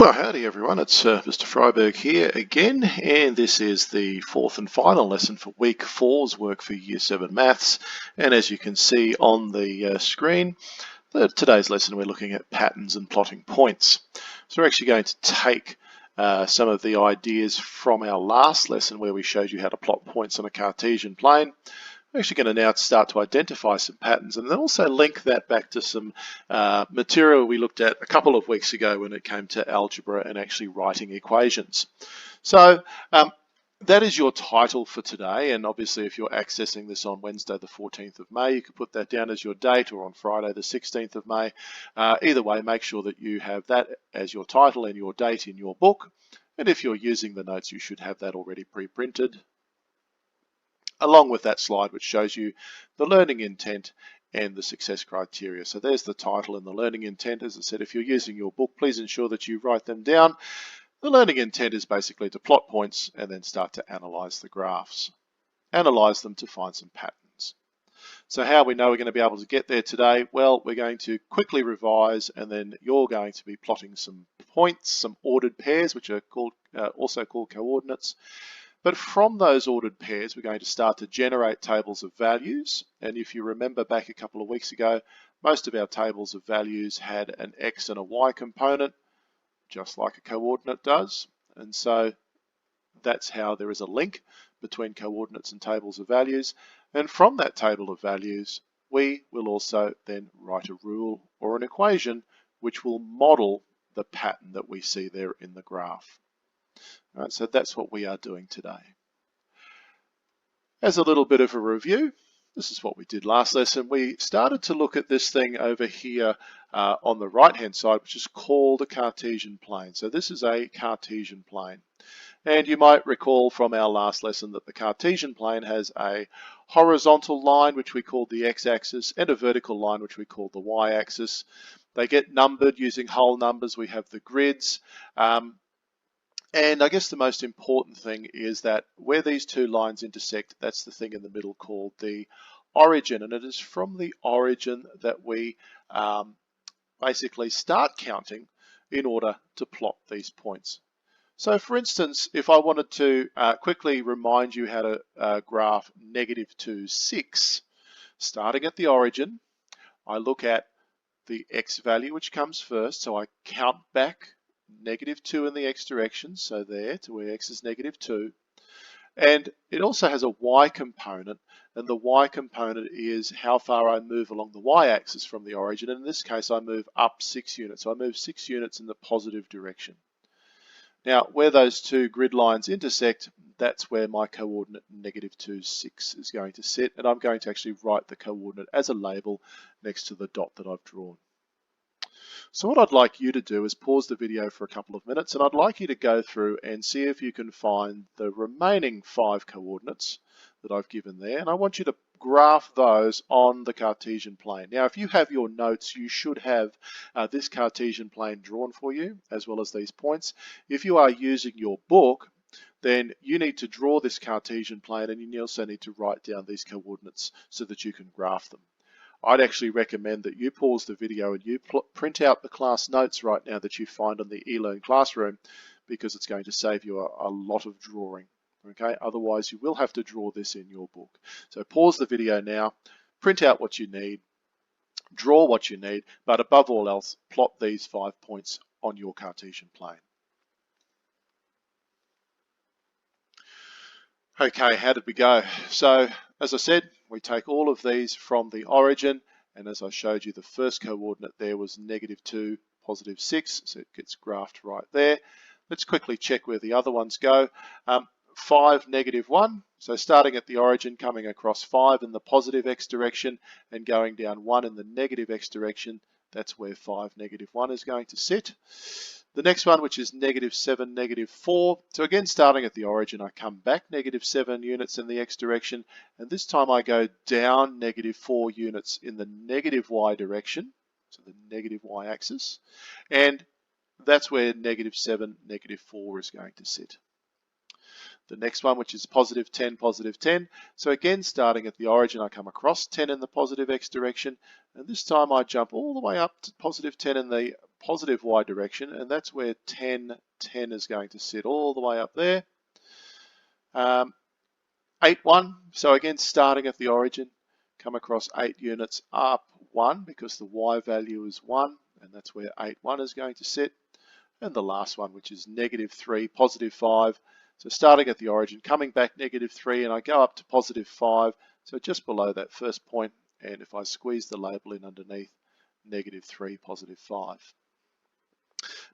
Well, howdy everyone, it's Mr. Freiberg here again, and this is the fourth and final lesson for week 4's work for Year 7 Maths. And as you can see on the screen, today's lesson we're looking at patterns and plotting points. So we're actually going to take some of the ideas from our last lesson where we showed you how to plot points on a Cartesian plane. We're actually going to now start to identify some patterns and then also link that back to some material we looked at a couple of weeks ago when it came to algebra and actually writing equations. So that is your title for today, and obviously if you're accessing this on Wednesday the 14th of May, you could put that down as your date, or on Friday the 16th of May. Either way, make sure that you have that as your title and your date in your book, and if you're using the notes you should have that already pre-printed, along with that slide which shows you the learning intent and the success criteria. So there's the title and the learning intent. As I said, if you're using your book, please ensure that you write them down. The learning intent is basically to plot points and then start to analyze the graphs. Analyze them to find some patterns. So how we know we're going to be able to get there today? Well, we're going to quickly revise, and then you're going to be plotting some points, some ordered pairs, which are called also called coordinates. But from those ordered pairs, we're going to start to generate tables of values. And if you remember back a couple of weeks ago, most of our tables of values had an X and a Y component, just like a coordinate does. And so that's how there is a link between coordinates and tables of values. And from that table of values, we will also then write a rule or an equation which will model the pattern that we see there in the graph. All right, so that's what we are doing today. As a little bit of a review, this is what we did last lesson. We started to look at this thing over here on the right hand side, which is called a Cartesian plane. So this is a Cartesian plane. And you might recall from our last lesson that the Cartesian plane has a horizontal line, which we called the x-axis, and a vertical line, which we called the y-axis. They get numbered using whole numbers. We have the grids. And I guess the most important thing is that where these two lines intersect, that's the thing in the middle called the origin. And it is from the origin that we basically start counting in order to plot these points. So for instance, if I wanted to quickly remind you how to graph -2, 6, starting at the origin, I look at the x value which comes first, so I count back -2 in the x direction, so there to where x is -2. And it also has a y component, and the y component is how far I move along the y-axis from the origin. And in this case, I move up 6 units. So I move 6 units in the positive direction. Now, where those two grid lines intersect, that's where my coordinate -2, 6 is going to sit. And I'm going to actually write the coordinate as a label next to the dot that I've drawn. So what I'd like you to do is pause the video for a couple of minutes, and I'd like you to go through and see if you can find the remaining 5 coordinates that I've given there. And I want you to graph those on the Cartesian plane. Now, if you have your notes, you should have this Cartesian plane drawn for you, as well as these points. If you are using your book, then you need to draw this Cartesian plane, and you also need to write down these coordinates so that you can graph them. I'd actually recommend that you pause the video and you print out the class notes right now that you find on the eLearn Classroom, because it's going to save you a lot of drawing. Okay, otherwise you will have to draw this in your book. So pause the video now, print out what you need, draw what you need, but above all else, plot these 5 points on your Cartesian plane. Okay, how did we go? So, as I said, we take all of these from the origin, and as I showed you, the first coordinate there was -2, +6, so it gets graphed right there. Let's quickly check where the other ones go. 5, -1, so starting at the origin, coming across 5 in the positive x direction and going down 1 in the negative x direction, that's where 5, -1 is going to sit. The next one, which is -7, -4. So again, starting at the origin, I come back -7 units in the x direction, and this time I go down -4 units in the negative y direction, so the negative y axis, and that's where -7, -4 is going to sit. The next one, which is +10, +10. So again, starting at the origin, I come across 10 in the positive x direction, and this time I jump all the way up to +10 in the positive y direction, and that's where 10, 10 is going to sit all the way up there. 8, 1, so again starting at the origin, come across 8 units up 1 because the y value is 1, and that's where 8, 1 is going to sit. And the last one, which is -3, +5. So starting at the origin, coming back -3, and I go up to +5, so just below that first point, and if I squeeze the label in underneath, -3, +5.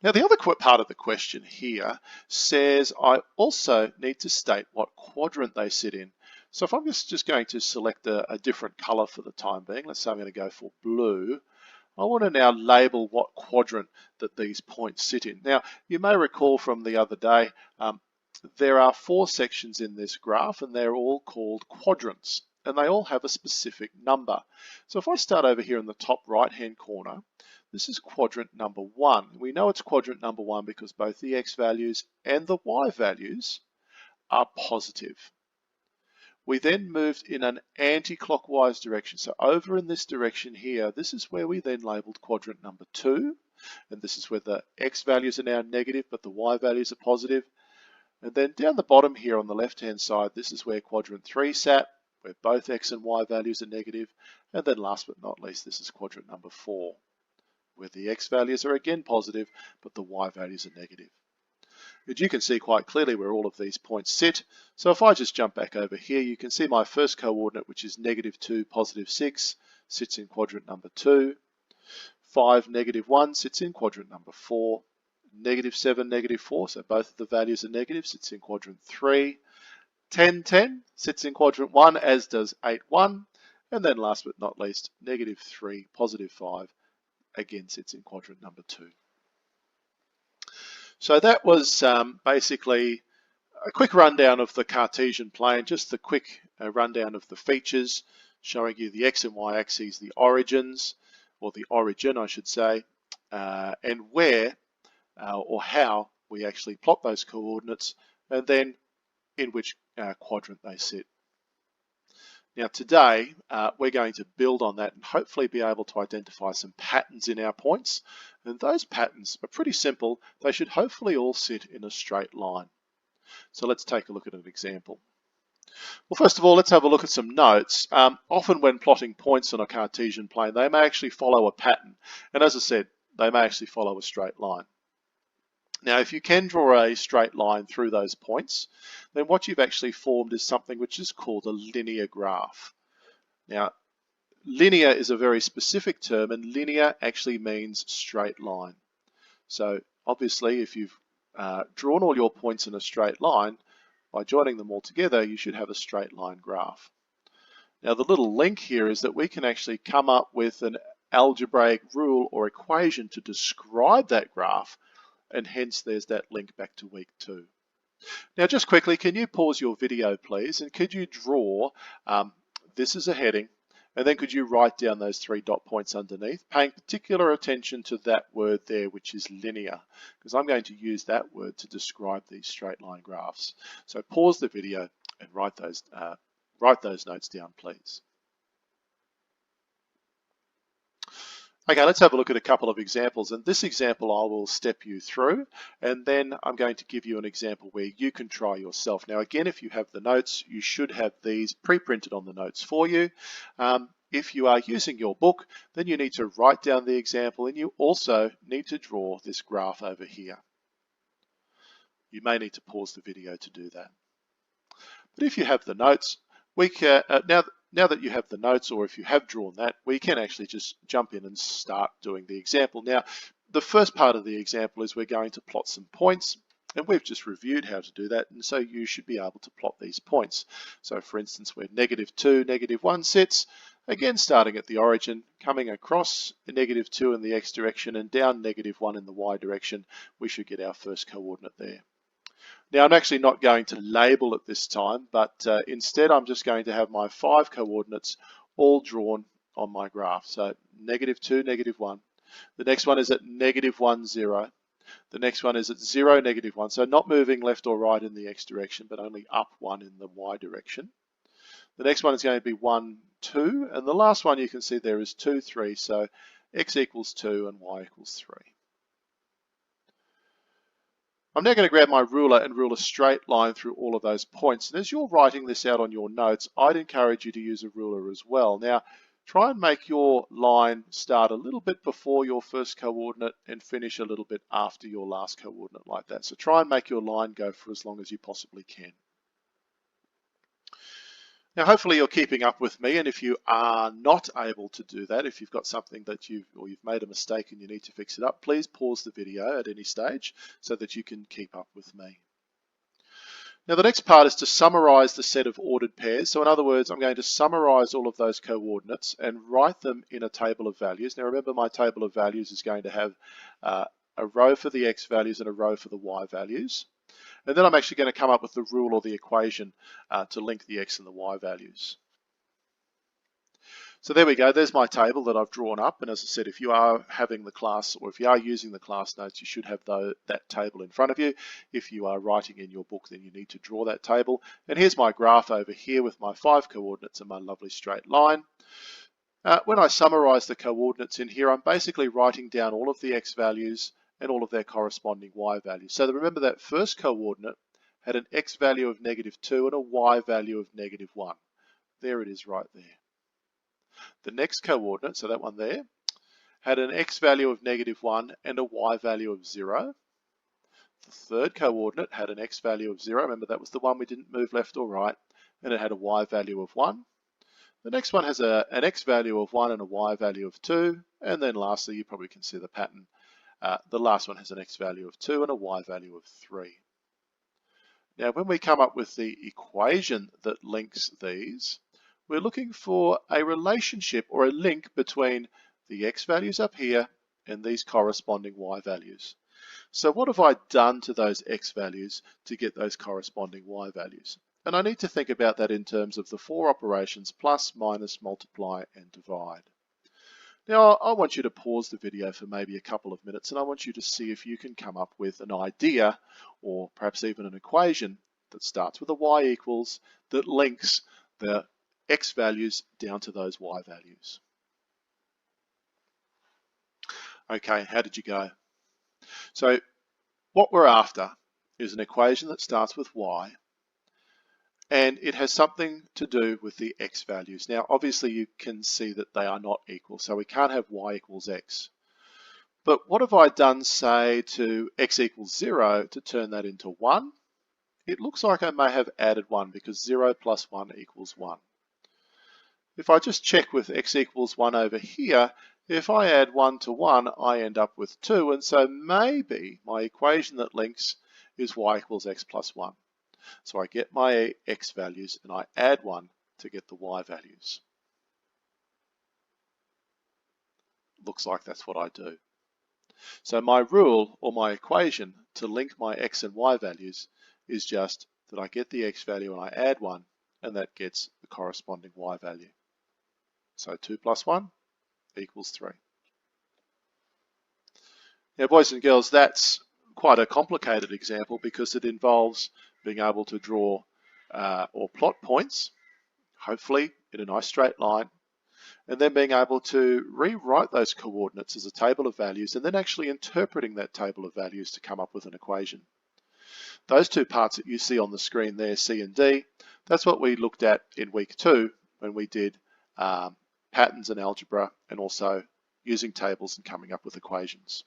Now the other part of the question here says I also need to state what quadrant they sit in. So if I'm just going to select a different color for the time being, let's say I'm going to go for blue, I want to now label what quadrant that these points sit in. Now, you may recall from the other day, there are 4 sections in this graph and they're all called quadrants and they all have a specific number. So if I start over here in the top right-hand corner, this is quadrant number 1. We know it's quadrant number 1 because both the x values and the y values are positive. We then moved in an anti-clockwise direction. So over in this direction here, this is where we then labeled quadrant number 2. And this is where the x values are now negative, but the y values are positive. And then down the bottom here on the left-hand side, this is where quadrant 3 sat, where both x and y values are negative. And then last but not least, this is quadrant number 4, where the x values are again positive, but the y values are negative. And you can see quite clearly where all of these points sit. So if I just jump back over here, you can see my first coordinate, which is -2, +6, sits in quadrant number 2. 5, -1 sits in quadrant number 4. -7, -4, so both of the values are negative, sits in quadrant 3. 10, 10 sits in quadrant 1, as does 8, 1. And then last but not least, -3, +5, again sits in quadrant number 2. So that was basically a quick rundown of the Cartesian plane, just the quick rundown of the features, showing you the x and y axes, the origins, or the origin I should say, and where or how we actually plot those coordinates, and then in which quadrant they sit. Now today, we're going to build on that and hopefully be able to identify some patterns in our points. And those patterns are pretty simple. They should hopefully all sit in a straight line. So let's take a look at an example. Well, first of all, let's have a look at some notes. Often when plotting points on a Cartesian plane, they may actually follow a pattern. And as I said, they may actually follow a straight line. Now, if you can draw a straight line through those points, then what you've actually formed is something which is called a linear graph. Now, linear is a very specific term, and linear actually means straight line. So obviously, if you've drawn all your points in a straight line, by joining them all together, you should have a straight line graph. Now, the little link here is that we can actually come up with an algebraic rule or equation to describe that graph, and hence there's that link back to week 2. Now just quickly, can you pause your video please, and could you draw, this is a heading, and then could you write down those 3 dot points underneath, paying particular attention to that word there, which is linear, because I'm going to use that word to describe these straight line graphs. So pause the video and write those notes down please. Okay, let's have a look at a couple of examples, and this example I will step you through, and then I'm going to give you an example where you can try yourself. Now again, if you have the notes, you should have these pre-printed on the notes for you. If you are using your book, then you need to write down the example, and you also need to draw this graph over here. You may need to pause the video to do that. But if you have the notes, we can, now that you have the notes, or if you have drawn that, we can actually just jump in and start doing the example. Now, the first part of the example is we're going to plot some points, and we've just reviewed how to do that, and so you should be able to plot these points. So for instance, where -2, -1 sits, again starting at the origin, coming across -2 in the x direction and down -1 in the y direction, we should get our first coordinate there. Now I'm actually not going to label it this time, but instead I'm just going to have my 5 coordinates all drawn on my graph. So -2, -1. The next one is at -1, 0. The next one is at 0, -1. So not moving left or right in the x direction, but only up 1 in the y direction. The next one is going to be 1, 2. And the last one you can see there is 2, 3. So x equals 2 and y equals 3. I'm now going to grab my ruler and rule a straight line through all of those points. And as you're writing this out on your notes, I'd encourage you to use a ruler as well. Now, try and make your line start a little bit before your first coordinate and finish a little bit after your last coordinate like that. So try and make your line go for as long as you possibly can. Now, hopefully you're keeping up with me, and if you are not able to do that, if you've got something that you've made a mistake and you need to fix it up, please pause the video at any stage so that you can keep up with me. Now, the next part is to summarize the set of ordered pairs. So in other words, I'm going to summarize all of those coordinates and write them in a table of values. Now, remember, my table of values is going to have a row for the x values and a row for the y values. And then I'm actually going to come up with the rule or the equation to link the x and the y values. So there we go, there's my table that I've drawn up. And as I said, if you are having the class, or if you are using the class notes, you should have that table in front of you. If you are writing in your book, then you need to draw that table. And here's my graph over here with my 5 coordinates and my lovely straight line. When I summarize the coordinates in here, I'm basically writing down all of the x values and all of their corresponding y values. So remember that first coordinate had an x value of -2 and a y value of -1. There it is right there. The next coordinate, so that one there, had an x value of -1 and a y value of 0. The third coordinate had an x value of 0. Remember, that was the one we didn't move left or right, and it had a y value of 1. The next one has an x value of 1 and a y value of 2. And then lastly, you probably can see the pattern. The last one has an x value of 2 and a y value of 3. Now, when we come up with the equation that links these, we're looking for a relationship or a link between the x values up here and these corresponding y values. So what have I done to those x values to get those corresponding y values? And I need to think about that in terms of the 4 operations: plus, minus, multiply, and divide. Now, I want you to pause the video for maybe a couple of minutes, and I want you to see if you can come up with an idea, or perhaps even an equation, that starts with a y equals, that links the x values down to those y values. Okay, how did you go? So what we're after is an equation that starts with y, and it has something to do with the x values. Now, obviously you can see that they are not equal, so we can't have y equals x. But what have I done, say, to x equals 0 to turn that into 1? It looks like I may have added 1, because 0 plus 1 equals 1. If I just check with x equals 1 over here, if I add 1 to 1, I end up with 2. And so maybe my equation that links is y equals x plus 1. So I get my x values and I add 1 to get the y values. Looks like that's what I do. So my rule, or my equation, to link my x and y values is just that I get the x value and I add 1, and that gets the corresponding y value. So 2 plus 1 equals 3. Now, boys and girls, that's quite a complicated example because it involves being able to draw or plot points, hopefully in a nice straight line, and then being able to rewrite those coordinates as a table of values, and then actually interpreting that table of values to come up with an equation. Those two parts that you see on the screen there, C and D, that's what we looked at in week 2 when we did patterns and algebra, and also using tables and coming up with equations.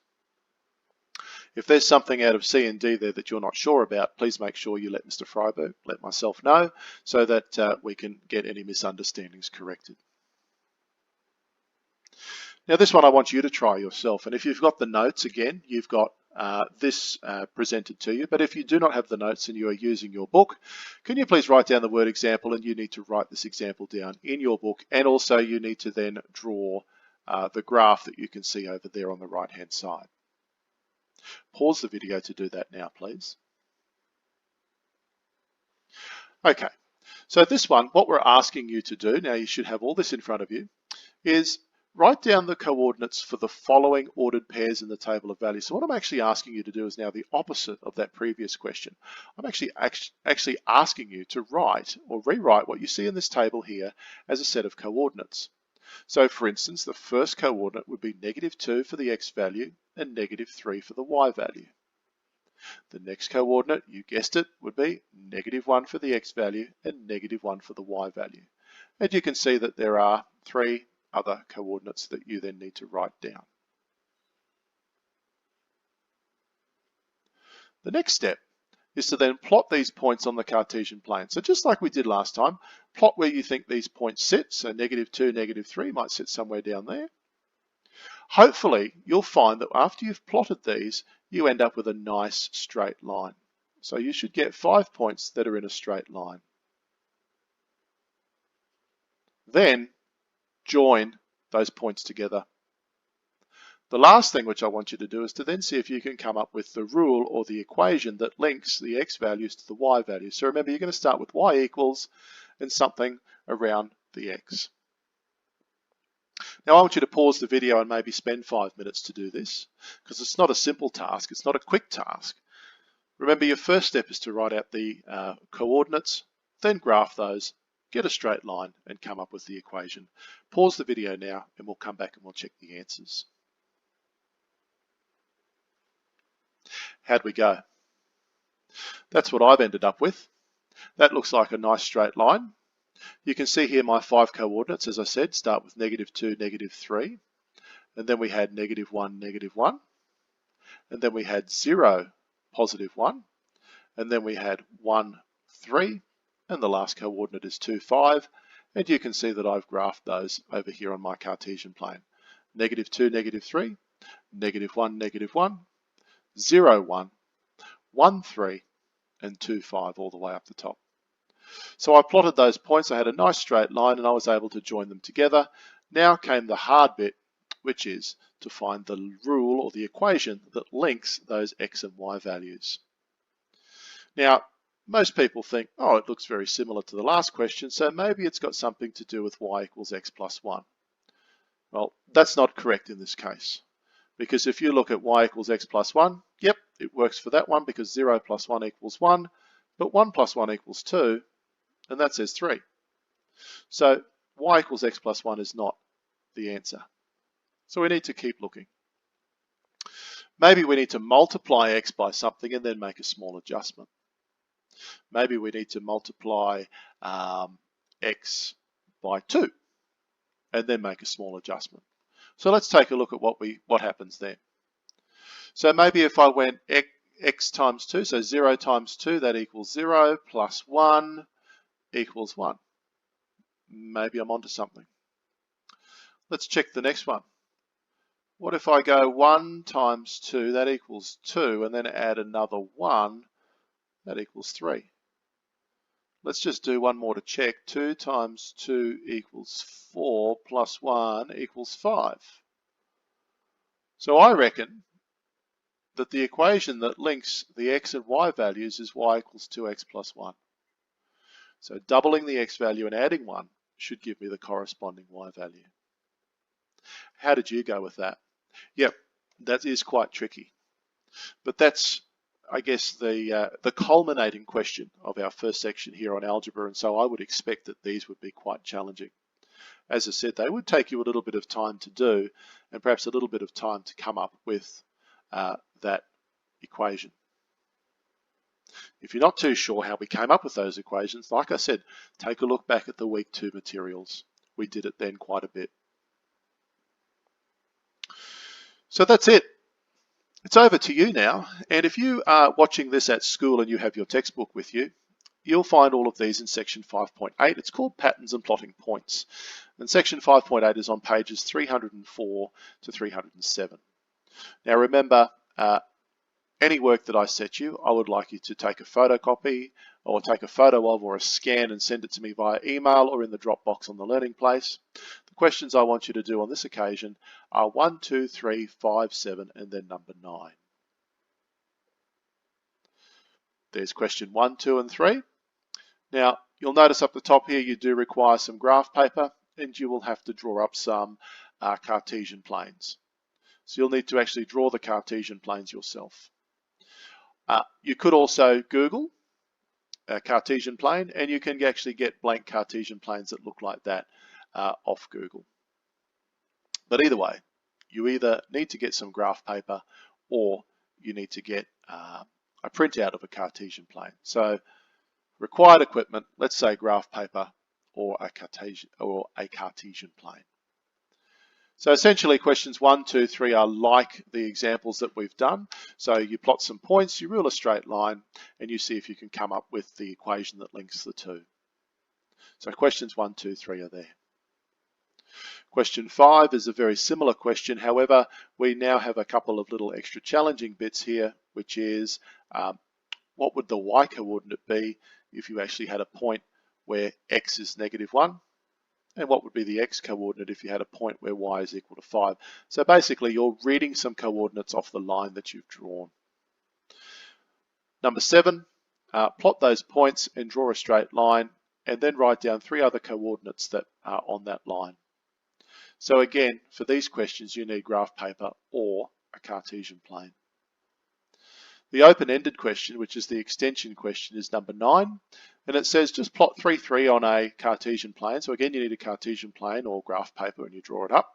If there's something out of C and D there that you're not sure about, please make sure you let Mr. Freiberg, let myself know, so that we can get any misunderstandings corrected. Now, this one I want you to try yourself, and if you've got the notes, again, you've got this presented to you, but if you do not have the notes and you are using your book, can you please write down the word example, and you need to write this example down in your book, and also you need to then draw the graph that you can see over there on the right hand side. Pause the video to do that now, please. Okay, so this one, what we're asking you to do, now you should have all this in front of you, is write down the coordinates for the following ordered pairs in the table of values. So what I'm actually asking you to do is now the opposite of that previous question. I'm actually asking you to write or rewrite what you see in this table here as a set of coordinates. So for instance, the first coordinate would be -2 for the x value and -3 for the y value. The next coordinate, you guessed it, would be -1 for the x value and -1 for the y value. And you can see that there are 3 other coordinates that you then need to write down. The next step is to then plot these points on the Cartesian plane. So just like we did last time, plot where you think these points sit. So -2, -3 might sit somewhere down there. Hopefully, you'll find that after you've plotted these, you end up with a nice straight line. So you should get 5 points that are in a straight line. Then join those points together. The last thing which I want you to do is to then see if you can come up with the rule or the equation that links the x values to the y values. So remember, you're going to start with y equals and something around the x. Now I want you to pause the video and maybe spend 5 minutes to do this, because it's not a simple task, it's not a quick task. Remember, your first step is to write out the coordinates, then graph those, get a straight line and come up with the equation. Pause the video now and we'll come back and we'll check the answers. How'd we go? That's what I've ended up with. That looks like a nice straight line. You can see here my 5 coordinates, as I said, start with -2, -3, and then we had -1, -1, and then we had 0, +1, and then we had 1, 3, and the last coordinate is 2, 5, and you can see that I've graphed those over here on my Cartesian plane. -2, -3, -1, -1, 0, 1, 1, 3, and 2, 5 all the way up the top. So I plotted those points, I had a nice straight line and I was able to join them together. Now came the hard bit, which is to find the rule or the equation that links those x and y values. Now, most people think, oh, it looks very similar to the last question, so maybe it's got something to do with y equals x plus 1. Well, that's not correct in this case, because if you look at y equals x plus 1, yep, it works for that one because 0 plus 1 equals 1, but 1 plus 1 equals 2, and that says 3. So y equals x plus 1 is not the answer. So we need to keep looking. Maybe we need to multiply x by something and then make a small adjustment. Maybe we need to multiply x by 2 and then make a small adjustment. So let's take a look at what happens then. So maybe if I went x times 2, so 0 times 2, that equals 0, plus 1 equals 1. Maybe I'm onto something. Let's check the next one. What if I go 1 times 2, that equals 2, and then add another 1, that equals 3. Let's just do one more to check. 2 times 2 equals 4, plus 1 equals 5. So I reckon that the equation that links the x and y values is y equals 2x plus 1. So doubling the x value and adding 1 should give me the corresponding y value. How did you go with that? Yep, that is quite tricky. But that's, I guess, the culminating question of our first section here on algebra, and so I would expect that these would be quite challenging. As I said, they would take you a little bit of time to do, and perhaps a little bit of time to come up with that equation. If you're not too sure how we came up with those equations, like I said, take a look back at the week 2 materials. We did it then quite a bit. So that's it. It's over to you now. And if you are watching this at school and you have your textbook with you, you'll find all of these in section 5.8. It's called Patterns and Plotting Points. And section 5.8 is on pages 304 to 307. Now remember, any work that I set you, I would like you to take a photocopy or take a photo of or a scan and send it to me via email or in the Dropbox on the Learning Place. The questions I want you to do on this occasion are 1, 2, 3, 5, 7, and then number 9. There's question 1, 2, and 3. Now, you'll notice up the top here you do require some graph paper and you will have to draw up some Cartesian planes. So you'll need to actually draw the Cartesian planes yourself. You could also Google a Cartesian plane and you can actually get blank Cartesian planes that look like that off Google. But either way, you either need to get some graph paper or you need to get a printout of a Cartesian plane. So required equipment, let's say graph paper or a Cartesian plane. So essentially questions 1, 2, 3 are like the examples that we've done. So you plot some points, you rule a straight line, and you see if you can come up with the equation that links the two. So questions 1, 2, 3 are there. Question 5 is a very similar question. However, we now have a couple of little extra challenging bits here, which is what would the y coordinate be if you actually had a point where x is -1? And what would be the x coordinate if you had a point where y is equal to 5? So basically you're reading some coordinates off the line that you've drawn. Number 7, plot those points and draw a straight line and then write down 3 other coordinates that are on that line. So again, for these questions you need graph paper or a Cartesian plane. The open-ended question, which is the extension question, is number 9, and it says just plot 3, 3 on a Cartesian plane. So again, you need a Cartesian plane or graph paper and you draw it up.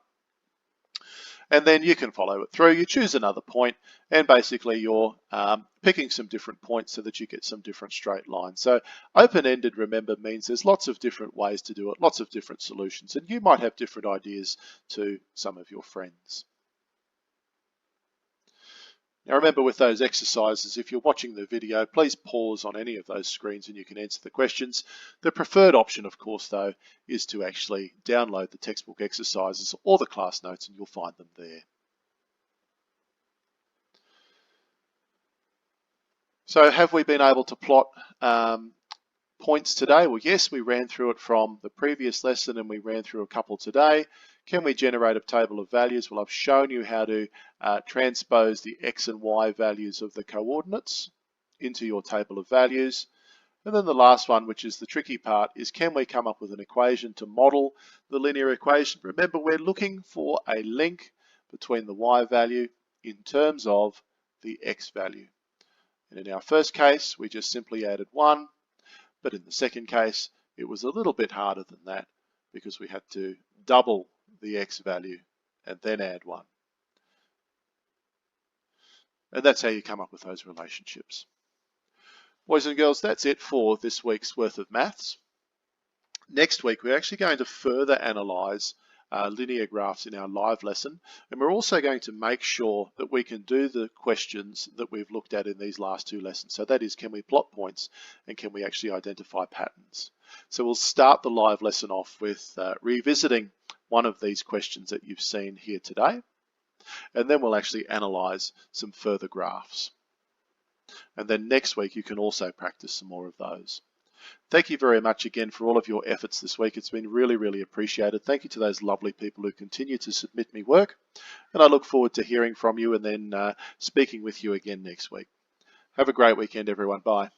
And then you can follow it through. You choose another point, and basically you're picking some different points so that you get some different straight lines. So open-ended, remember, means there's lots of different ways to do it, lots of different solutions, and you might have different ideas to some of your friends. Now remember, with those exercises, if you're watching the video, please pause on any of those screens and you can answer the questions. The preferred option, of course, though, is to actually download the textbook exercises or the class notes and you'll find them there. So have we been able to plot points today? Well, yes, we ran through it from the previous lesson and we ran through a couple today. Can we generate a table of values? Well, I've shown you how to transpose the x and y values of the coordinates into your table of values. And then the last one, which is the tricky part, is can we come up with an equation to model the linear equation? Remember, we're looking for a link between the y value in terms of the x value. And in our first case, we just simply added 1. But in the second case, it was a little bit harder than that because we had to double the x value and then add 1. And that's how you come up with those relationships. Boys and girls, that's it for this week's worth of maths. Next week, we're actually going to further analyse linear graphs in our live lesson, and we're also going to make sure that we can do the questions that we've looked at in these last 2 lessons. So that is, can we plot points and can we actually identify patterns? So we'll start the live lesson off with revisiting one of these questions that you've seen here today, and then we'll actually analyse some further graphs. And then next week you can also practice some more of those. Thank you very much again for all of your efforts this week. It's been really, really appreciated. Thank you to those lovely people who continue to submit me work. And I look forward to hearing from you and then speaking with you again next week. Have a great weekend, everyone. Bye.